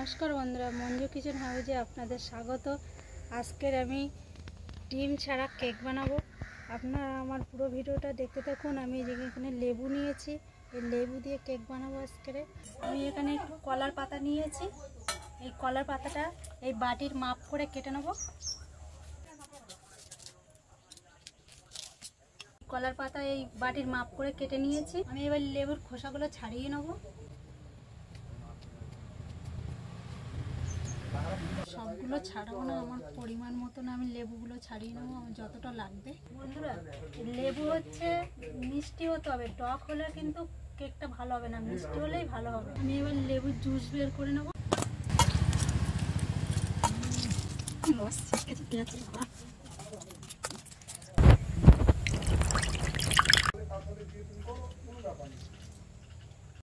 নমস্কার বন্ধুরা, মঞ্জু কিচেন হাউজে আপনাদের স্বাগত। আজকের আমি ডিম ছাড়া কেক বানাবো। আপনারা আমার পুরো ভিডিওটা দেখতে থাকুন। আমি এখানে লেবু নিয়েছি, এই লেবু দিয়ে কেক বানাবো আজকের। আমি এখানে একটু কলার পাতা নিয়েছি, এই কলার পাতাটা এই বাটির মাপ করে কেটে নেব। কলার পাতা এই বাটির মাপ করে কেটে নিয়েছি। আমি এবার লেবুর খোসাগুলো ছাড়িয়ে নেব। সবগুলো ছাড়াবো না, আমার পরিমাণ মতন আমি লেবুগুলো ছাড়িয়ে নেবো, আমার যতটা লাগবে। বন্ধুরা, লেবু হচ্ছে মিষ্টি হতে হবে, টক হলে কিন্তু কেকটা ভালো হবে না, মিষ্টি হলেই ভালো হবে। আমি এবার লেবুর জুস বের করে নেবো।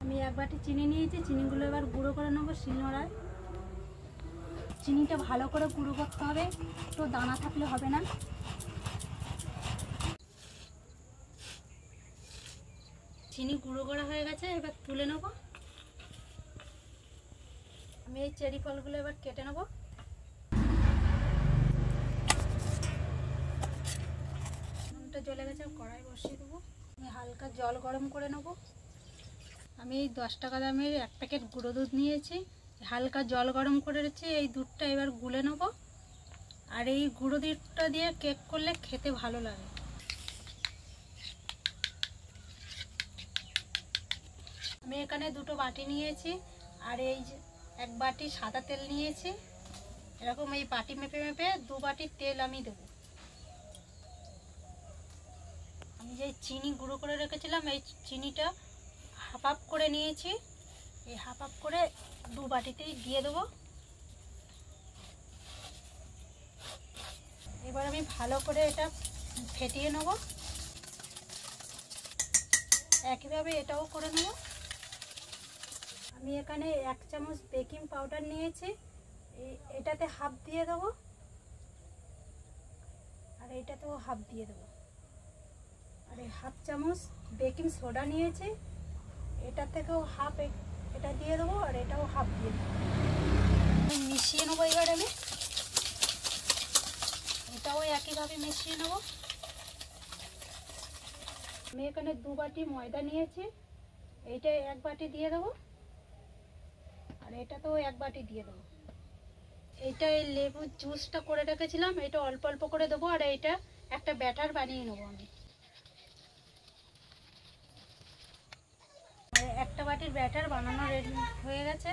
আমি এক বাটি চিনি নিয়েছি, চিনিগুলো এবার গুঁড়ো করে নেবো শিলনোড়ায়। চিনিটা ভালো করে গুঁড়ো করতে হবে, তো দানা থাকলে হবে না। চিনি গুঁড়ো করা হয়ে গেছে, এবার তুলে নেব। আমি এই চেরি ফলগুলো এবার কেটে নেব। নুনটা জ্বলে গেছে, কড়াই বসিয়ে দেবো। আমি হালকা জল গরম করে নেব। আমি এই 10 টাকা দামের এক প্যাকেট গুঁড়ো দুধ নিয়েছি, হালকা জল গরম করে রেখেছি। এই দুধটা এবার গুলে নেব। আর এই গুঁড়ো দুধটা দিয়ে কেক করলে খেতে ভালো লাগে। আমি এখানে দুটো বাটি নিয়েছি, আর এই যে এক বাটি সাদা তেল নিয়েছি। এরকম এই বাটি মেপে মেপে 2 বাটি তেল আমি দেব। আমি যে চিনি গুঁড়ো করে রেখেছিলাম, এই চিনিটা হাফ হাফ করে নিয়েছি, এই হাফ হাফ করে 2 বাটিতেই দিয়ে দেবো। এবার আমি ভালো করে এটা ফেটিয়ে নেব। একইভাবে এটাও করে নেব। আমি এখানে 1 চামচ বেকিং পাউডার নিয়েছি, এটাতে হাফ দিয়ে দেবো, আর এটাতেও হাফ দিয়ে দেবো। আর এই হাফ চামচ বেকিং সোডা নিয়েছি, এটা থেকেও হাফ এটা দিয়ে দেবো, আর এটাও হাফ দিয়ে দেবো। মিশিয়ে নেবো। এবার এটাও একইভাবে মিশিয়ে নেব। আমি এখানে 2 বাটি ময়দা নিয়েছি, এইটা 1 বাটি দিয়ে দেবো, আর এটাতেও 1 বাটি দিয়ে দেবো। এইটা এই লেবুর জুসটা করে রেখেছিলাম, এটা অল্প অল্প করে দেবো, আর এইটা একটা ব্যাটার বানিয়ে নেবো আমি। একটা বাটির ব্যাটার বানানো রেডি হয়ে গেছে।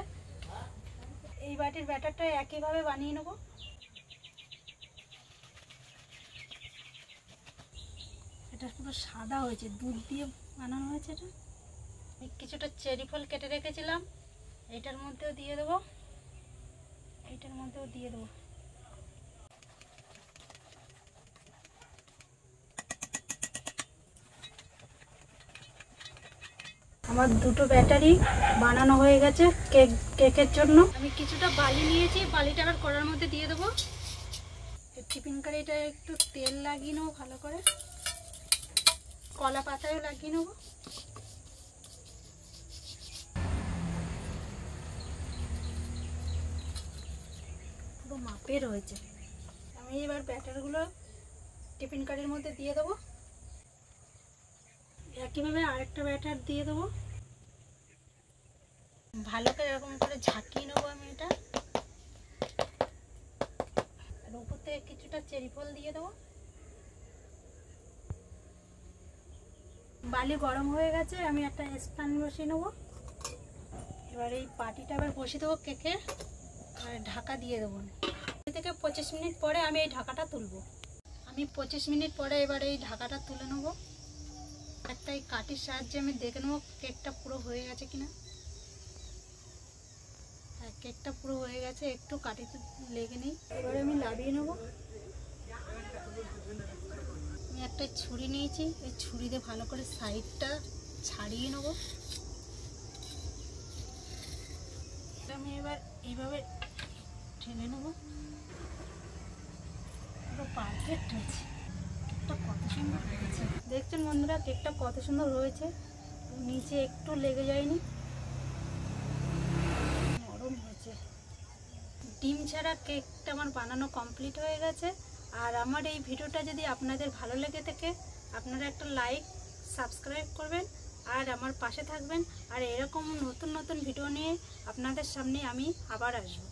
এই বাটির ব্যাটারটা একইভাবে বানিয়ে নেবো। এটা পুরো সাদা হয়েছে, দুধ দিয়ে বানানো হয়েছে। এটা আমি কিছুটা চেরি ফল কেটে রেখেছিলাম, এইটার মধ্যেও দিয়ে দেবো, এইটার মধ্যেও দিয়ে দেবো। আমার দুটো ব্যাটারি বানানো হয়ে গেছে কেকের জন্য। আমি কিছুটা বালি নিয়েছি, বালিটা আবার কড়ার মধ্যে দিয়ে দেবো। টিফিন কারিটা একটু তেল লাগিয়ে নেবো ভালো করে, কলা পাতায়ও লাগিয়ে নেবো। পুরো মাপের হয়েছে। আমি এবার ব্যাটারগুলো টিফিন কারির মধ্যে দিয়ে দেবো। একইভাবে আরেকটা ব্যাটার দিয়ে দেবো। ভালো করে এরকম করে ঝাঁকিয়ে নেবো আমি এটা। আর উপর থেকে কিছুটা চেরি ফল দিয়ে দেবো। বালি গরম হয়ে গেছে, আমি একটা স্প্যান বসিয়ে নেবো। এবার এই পাটিটা আবার বসিয়ে দেবো কেকে, আর ঢাকা দিয়ে দেবো। থেকে 25 মিনিট পরে আমি এই ঢাকাটা তুলবো। আমি 25 মিনিট পরে এবার এই ঢাকাটা তুলে নেবো। একটা এই কাঠির সাহায্যে আমি দেখে নেবো কেকটা পুরো হয়ে গেছে কিনা। হ্যাঁ, কেকটা পুরো হয়ে গেছে, একটু কাঠিতে লেগে নেই। এবারে আমি লাভিয়ে নেবো। আমি একটা ছুরি নিয়েছি, এই ছুরি দিয়ে ভালো করে সাইডটা ছাড়িয়ে নেবো। আমি এবার এইভাবে ঠেলে নেবো। পুরো পারফেক্ট হয়েছে। কেকটা কত সুন্দর হয়েছে দেখছেন বন্ধুরা, কেকটা কত সুন্দর হয়েছে। নিচে একটু লেগে যায়নি, নরম হয়েছে। ডিম ছাড়া কেকটা আমার বানানো কমপ্লিট হয়ে গেছে। আর আমার এই ভিডিওটা যদি আপনাদের ভালো লেগে থাকে আপনারা একটা লাইক সাবস্ক্রাইব করবেন আর আমার পাশে থাকবেন। আর এরকম নতুন নতুন ভিডিও নিয়ে আপনাদের সামনে আমি আবার আসবো।